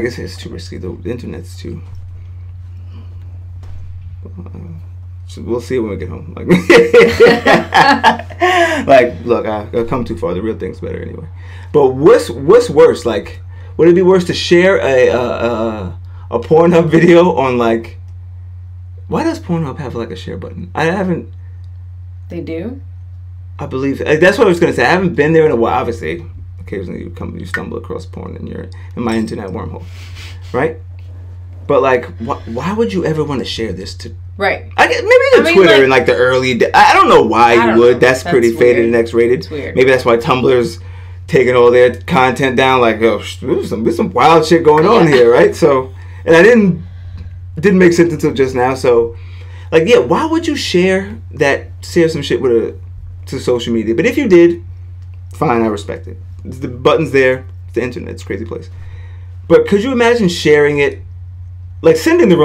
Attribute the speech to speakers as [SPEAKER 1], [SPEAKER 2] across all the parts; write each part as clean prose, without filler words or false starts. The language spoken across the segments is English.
[SPEAKER 1] I guess it's too risky though. The internet's too. So we'll see it when we get home. Like, like, look, I've come too far. The real thing's better anyway. But what's worse? Like, would it be worse to share a Pornhub video on like? Why does Pornhub have like a share button? I haven't.
[SPEAKER 2] They do.
[SPEAKER 1] I believe that's what I was gonna say. I haven't been there in a while. Obviously, occasionally you stumble across porn and you're in my internet wormhole, right? But like, why would you ever want to share this to?
[SPEAKER 2] Right.
[SPEAKER 1] I guess maybe Twitter like, in like the early. I don't know why you would. That's pretty weird. Faded and X-rated.
[SPEAKER 2] It's weird.
[SPEAKER 1] Maybe that's why Tumblr's taking all their content down. Like, oh, there's some wild shit going on here, right? So, and I didn't make sense until just now. So, like, yeah, why would you share some shit to social media? But if you did, fine, I respect it. The button's there. It's the internet. It's a crazy place. But could you imagine sharing it? Like sending a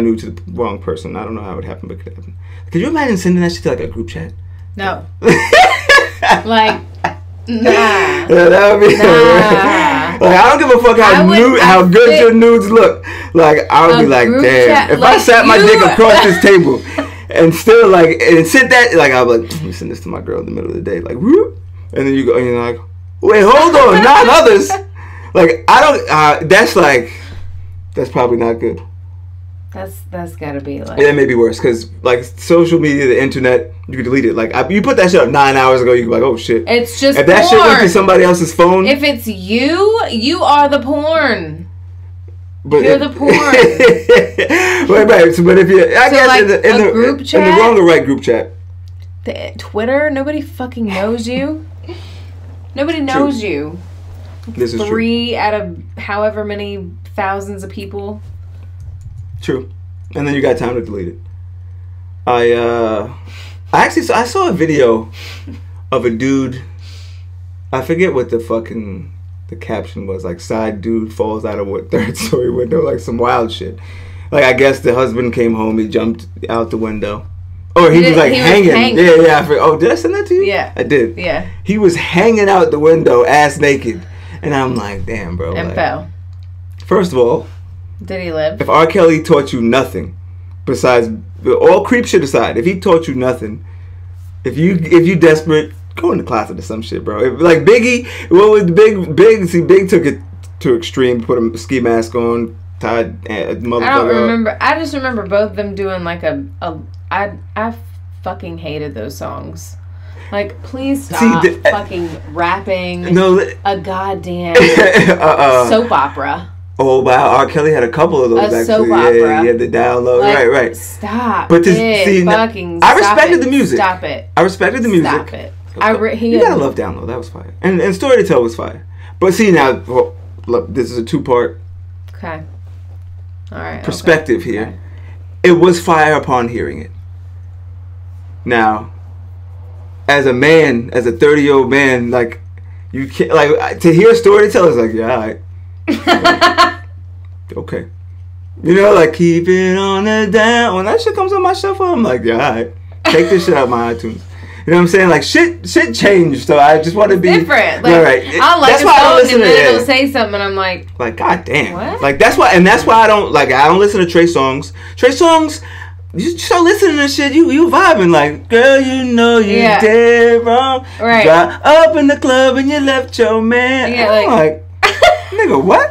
[SPEAKER 1] nude to the wrong person. I don't know how it would happen, but it could happen. Could you imagine sending that shit to like a group chat?
[SPEAKER 2] No. Like, nah.
[SPEAKER 1] That would be. Nah. Like, I don't give a fuck how good your nudes look. Like, I would be like, damn. If I sat my dick across this table and still like and sent that, like I'd be like, let me send this to my girl in the middle of the day, like whoop, and then you go and you're like, wait, hold on, not others. Like I don't. That's probably not good.
[SPEAKER 2] That's gotta be like.
[SPEAKER 1] Yeah, that may be worse because like social media, the internet, you can delete it. Like you put that shit up 9 hours ago, you can be like, oh shit.
[SPEAKER 2] It's just
[SPEAKER 1] if that
[SPEAKER 2] porn.
[SPEAKER 1] shit went to somebody else's phone.
[SPEAKER 2] If it's you are the porn.
[SPEAKER 1] But
[SPEAKER 2] you're the porn.
[SPEAKER 1] Right. So, but if you, I guess like in the
[SPEAKER 2] group chat,
[SPEAKER 1] in the wrong or right group chat.
[SPEAKER 2] Twitter, nobody fucking knows you. Nobody knows
[SPEAKER 1] True.
[SPEAKER 2] you.
[SPEAKER 1] This is
[SPEAKER 2] 3
[SPEAKER 1] true.
[SPEAKER 2] out of however many thousands of people.
[SPEAKER 1] True. And then you got time to delete it. I saw a video of a dude. I forget what the caption was. Like, side dude falls out of what 3rd story window. Like some wild shit. Like, I guess the husband came home. He jumped out the window. Or he was like hanging. Yeah. I forget. Oh, did I send that to you?
[SPEAKER 2] Yeah.
[SPEAKER 1] I did.
[SPEAKER 2] Yeah.
[SPEAKER 1] He was hanging out the window, ass naked. And I'm like, damn, bro.
[SPEAKER 2] And
[SPEAKER 1] like,
[SPEAKER 2] fell.
[SPEAKER 1] First of all,
[SPEAKER 2] did he live?
[SPEAKER 1] If R. Kelly taught you nothing, besides all creep shit aside, if he taught you nothing, if you desperate, go in the closet or some shit, bro. Like Biggie, what was Big? See, Big took it to extreme. Put a ski mask on, tied motherfucker.
[SPEAKER 2] I don't remember. I just remember both of them doing like I fucking hated those songs. Like, please stop fucking rapping a goddamn soap opera.
[SPEAKER 1] Oh wow, R. Kelly had a couple of those.
[SPEAKER 2] A soap opera.
[SPEAKER 1] Yeah, the download.
[SPEAKER 2] Like,
[SPEAKER 1] right.
[SPEAKER 2] Stop.
[SPEAKER 1] But I respected the music.
[SPEAKER 2] Stop it.
[SPEAKER 1] I respected the music.
[SPEAKER 2] Stop it.
[SPEAKER 1] You gotta love download. That was fire. And Story to Tell was fire. But see now, look, this is a 2-part.
[SPEAKER 2] Okay. All right.
[SPEAKER 1] Perspective here. Okay. It was fire upon hearing it. Now, as a man, as a 30-year-old man, like you can't like to hear a story to tell is like, yeah, all right. Okay. You know, like keep it on the down. When that shit comes on my shuffle, I'm like, yeah, all right. Take this shit out of my iTunes. You know what I'm saying? Like shit changed. So I just want to be
[SPEAKER 2] different. Like,
[SPEAKER 1] right.
[SPEAKER 2] I'll like that's why I don't listen to it. It'll say something, and I'm like,
[SPEAKER 1] god damn.
[SPEAKER 2] What?
[SPEAKER 1] Like that's why I don't listen to Trey Songz. Trey Songz. You start listening to shit, you vibing like, girl, you know you did wrong.
[SPEAKER 2] Right.
[SPEAKER 1] Got up in the club and you left your man.
[SPEAKER 2] Yeah,
[SPEAKER 1] like nigga, what?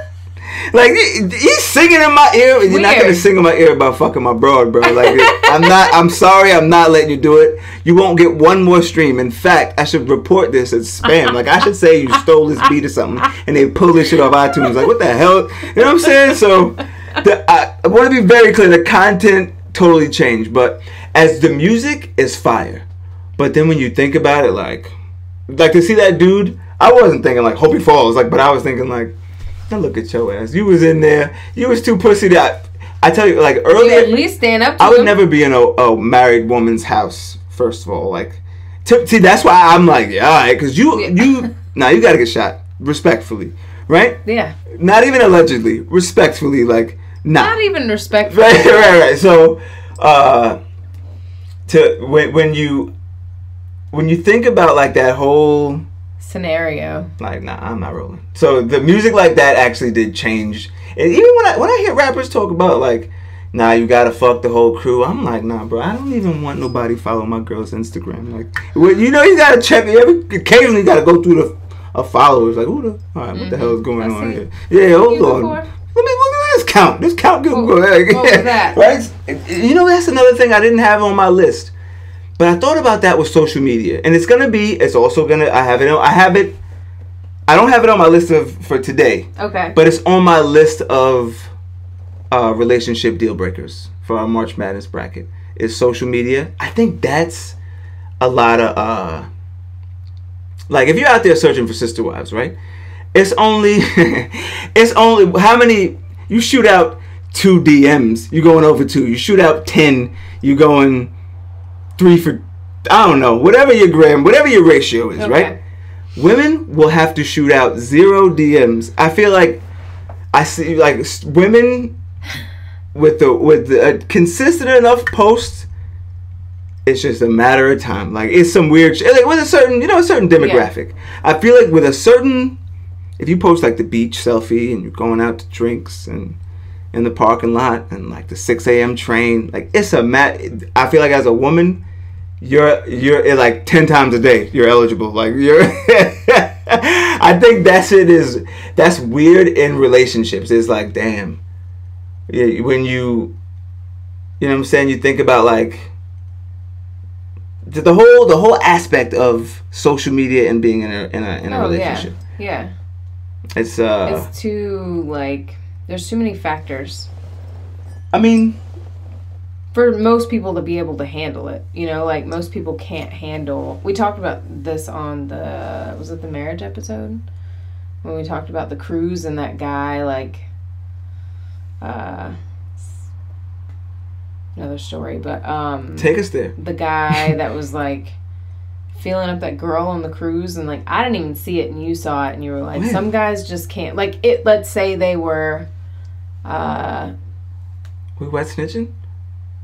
[SPEAKER 1] Like he's singing in my ear, and you're not gonna sing in my ear about fucking my broad, bro. Like I'm sorry, I'm not letting you do it. You won't get one more stream. In fact, I should report this as spam. Like I should say you stole this beat or something, and they pull this shit off iTunes. Like what the hell? You know what I'm saying? So I want to be very clear. The content totally changed, but as the music is fire. But then when you think about it, like to see that dude, I wasn't thinking like hope he falls, like, but I was thinking like, now look at your ass. You was in there. You was too pussy that I tell you, like earlier.
[SPEAKER 2] You at least stand up to
[SPEAKER 1] I would
[SPEAKER 2] him.
[SPEAKER 1] never be in a married woman's house. First of all, like, see, that's why I'm like, yeah, all right, because you gotta get shot respectfully, right?
[SPEAKER 2] Yeah.
[SPEAKER 1] Not even allegedly, respectfully, like.
[SPEAKER 2] Not even respectful.
[SPEAKER 1] Right. So, when you think about like that whole
[SPEAKER 2] scenario.
[SPEAKER 1] Like, nah, I'm not rolling. So the music like that actually did change. And even when I hear rappers talk about like, nah, you gotta fuck the whole crew. I'm like, nah, bro. I don't even want nobody follow my girl's Instagram. Like, well, you know, you gotta check. Occasionally, you gotta go through the followers. Like, all right, what the hell is going on here? Yeah, hold on. Let me look at this count. This count good.
[SPEAKER 2] What was that?
[SPEAKER 1] Right? You know, that's another thing I didn't have on my list. But I thought about that with social media, and it's also gonna. I don't have it on my list for today.
[SPEAKER 2] Okay.
[SPEAKER 1] But it's on my list of relationship deal breakers for our March Madness bracket. Is social media. I think that's a lot of like if you're out there searching for sister wives, right? It's only how many you shoot out 2 DMs, you going over 2. You shoot out 10, you going 3 for, I don't know, whatever your ratio is, right? Women will have to shoot out 0 DMs. I feel like I see like women with a consistent enough post. It's just a matter of time. Like it's some weird shit. Like with a certain demographic. Yeah. I feel like with a certain, if you post like the beach selfie and you're going out to drinks and in the parking lot and like the 6 a.m. train, like it's I feel like as a woman, you're like 10 times a day you're eligible. Like you're I think that's weird in relationships. It's like, damn. Yeah, when you know what I'm saying, you think about like the whole aspect of social media and being in a relationship.
[SPEAKER 2] Yeah.
[SPEAKER 1] It's
[SPEAKER 2] too like there's too many factors.
[SPEAKER 1] I mean,
[SPEAKER 2] for most people to be able to handle it, you know, like most people can't handle. We talked about this on was it the marriage episode when we talked about the cruise and that guy like another story, but
[SPEAKER 1] take us there.
[SPEAKER 2] The guy that was like feeling up that girl on the cruise, and like I didn't even see it, and you saw it, and you were like, some guys just can't. Like it. Let's say they were.
[SPEAKER 1] We wet snitching?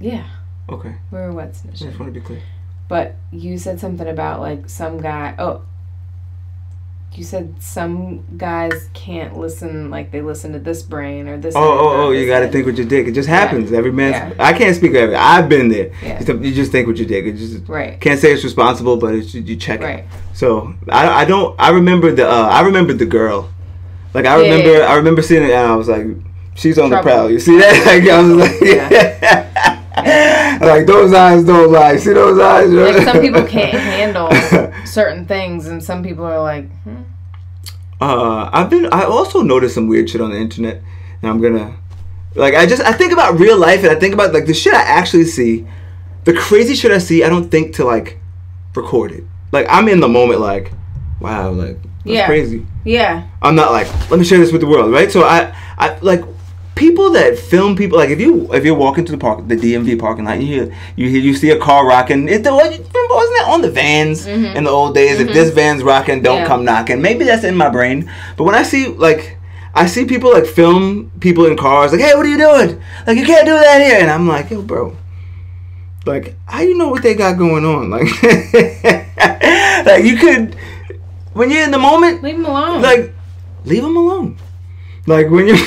[SPEAKER 2] Yeah.
[SPEAKER 1] Okay.
[SPEAKER 2] We were wet snitching.
[SPEAKER 1] I just want to be clear.
[SPEAKER 2] But you said something about like some guy. Oh. You said some guys can't listen, like they listen to this brain or this.
[SPEAKER 1] Oh! You got to think with your dick. It just happens. Every man's. Yeah. I can't speak of it. I've been there.
[SPEAKER 2] Yeah.
[SPEAKER 1] You just think with your dick. It just
[SPEAKER 2] right.
[SPEAKER 1] Can't say it's responsible, but you check
[SPEAKER 2] right.
[SPEAKER 1] it. So I don't. I remember the girl. Like I remember seeing it, and I was like, she's on the prowl. You see that? Like I was like, yeah. Like those eyes don't lie. See those eyes?
[SPEAKER 2] Like some people can't handle certain things, and some people are like,
[SPEAKER 1] I also noticed some weird shit on the internet, and I'm gonna, like, I think about real life, and I think about like the shit I actually see, the crazy shit I see. I don't think to like record it. Like I'm in the moment, like, wow, like that's crazy.
[SPEAKER 2] Yeah.
[SPEAKER 1] I'm not like, let me share this with the world, right? So I like. People that film people, like if you walk into the DMV parking lot, you see a car rocking. Wasn't that on the vans in the old days? If this van's rocking, don't come knocking. Maybe that's in my brain. But when I see people like film people in cars, like, hey, what are you doing? Like you can't do that here. And I'm like, yo, bro, like how you know what they got going on? Like, like you could, when you're in the moment,
[SPEAKER 2] leave them alone.
[SPEAKER 1] Like, leave them alone. Like when you're.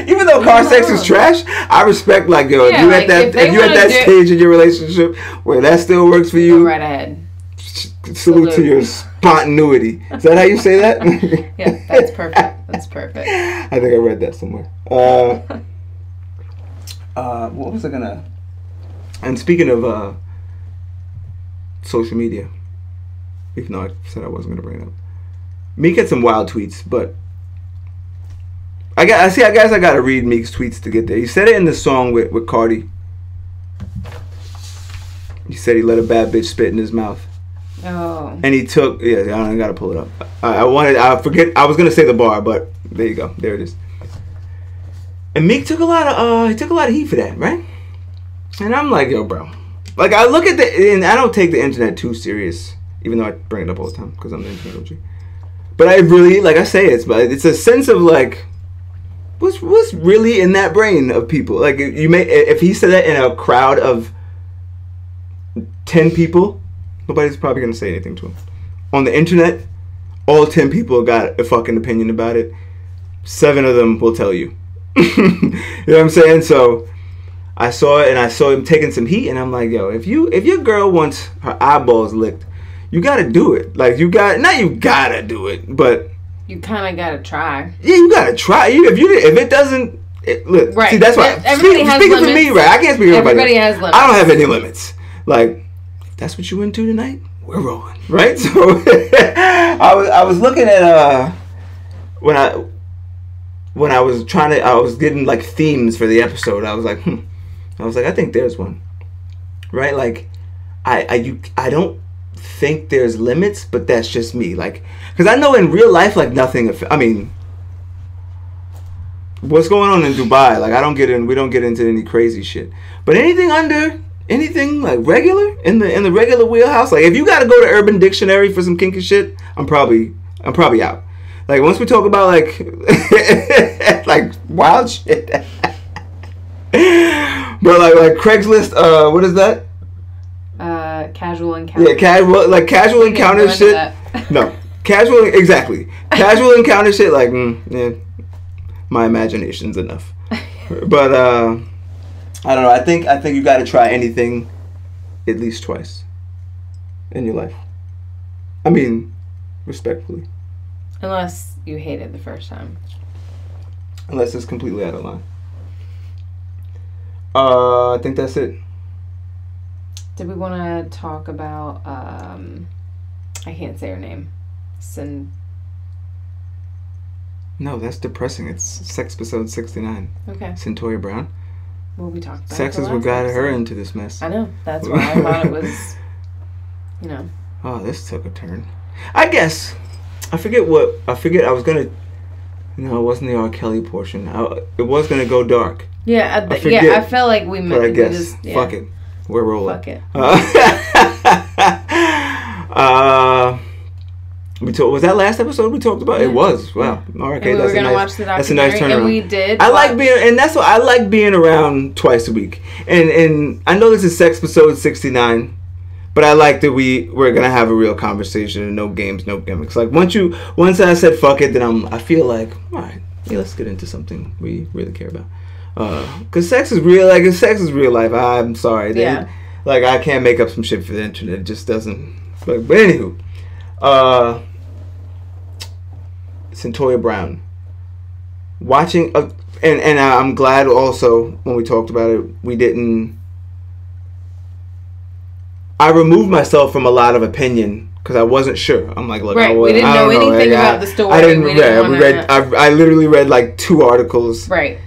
[SPEAKER 1] Even though car sex is trash, I respect like yo. If you at that stage in your relationship where that still works for you,
[SPEAKER 2] go right ahead.
[SPEAKER 1] Salute to your spontaneity. Is that how you say that?
[SPEAKER 2] Yeah, that's perfect. That's perfect.
[SPEAKER 1] I think I read that somewhere. What was I gonna? And speaking of social media, even though I said I wasn't gonna bring it up, Meek had some wild tweets, but. I guess I gotta read Meek's tweets to get there. He said it in the song with Cardi. He said he let a bad bitch spit in his mouth.
[SPEAKER 2] Oh.
[SPEAKER 1] And he took I gotta pull it up. I was gonna say the bar, but there you go. There it is. And Meek took a lot of heat for that, right? And I'm like, yo, bro. Like I look at and I don't take the internet too serious, even though I bring it up all the time because I'm the internet OG. But I really, like I say, it's a sense of like. What's really in that brain of people? Like if he said that in a crowd of 10 people, Nobody's probably gonna say anything to him. On the internet, all 10 people got a fucking opinion about it. 7 of them will tell you. You know what I'm saying? So I saw it, and I saw him taking some heat, and I'm like, yo, if your girl wants her eyeballs licked, you gotta do it. Like, you gotta do it, but
[SPEAKER 2] you kind of gotta try.
[SPEAKER 1] Yeah, you gotta try. If it doesn't, look. Right. See, that's why. Speaking for me, right? I can't speak for everybody.
[SPEAKER 2] Everybody has limits.
[SPEAKER 1] I don't have any limits. Like, if that's what you into tonight, we're rolling, right? So I was looking at when I was I was getting like themes for the episode. I was like, I think there's one, right? Like, I don't think there's limits, but that's just me. Like, because I know in real life, like, nothing. I mean, what's going on in Dubai? Like, we don't get into any crazy shit. But anything like regular in the regular wheelhouse. Like, if you got to go to Urban Dictionary for some kinky shit, I'm probably out. Like, once we talk about like like wild shit, but like Craigslist, what is that?
[SPEAKER 2] Casual encounter.
[SPEAKER 1] Yeah, casual encounter shit. No, casual encounter shit. Like, yeah, my imagination's enough. But I don't know. I think you got to try anything at least twice in your life. I mean, respectfully.
[SPEAKER 2] Unless you hate it the first time.
[SPEAKER 1] Unless it's completely out of line. I think that's it.
[SPEAKER 2] Did we want to talk about, I can't say her name.
[SPEAKER 1] No, that's depressing. It's Sex episode 69.
[SPEAKER 2] Okay.
[SPEAKER 1] Centoria Brown.
[SPEAKER 2] Well, we talked about
[SPEAKER 1] Sex is what got her into this mess.
[SPEAKER 2] I know. That's why I thought it was,
[SPEAKER 1] Oh, this took a turn. I guess. I forget. I was going to... No, it wasn't the R. Kelly portion. It was going to go dark.
[SPEAKER 2] Yeah, I felt like we meant...
[SPEAKER 1] But I guess. Fuck it. We're rolling.
[SPEAKER 2] Fuck it.
[SPEAKER 1] Was that last episode we talked about? Yeah. It was. Wow. All right, okay,
[SPEAKER 2] we were gonna watch the documentary. That's a nice turnaround. And we did.
[SPEAKER 1] I like being around twice a week. And I know this is Sex episode 69, but I like that we're gonna have a real conversation and no games, no gimmicks. Like once I said fuck it, then I feel like, all right, yeah, let's get into something we really care about. Cause sex is real. Like, sex is real life. I'm sorry. Like, I can't make up some shit for the internet. It just doesn't. But anywho, Centoria Brown. Watching, and I'm glad also when we talked about it, we didn't. I removed myself from a lot of opinion because I wasn't sure. I'm like, look,
[SPEAKER 2] right. We didn't know anything about the story.
[SPEAKER 1] I didn't read. I literally read like 2 articles.
[SPEAKER 2] Right.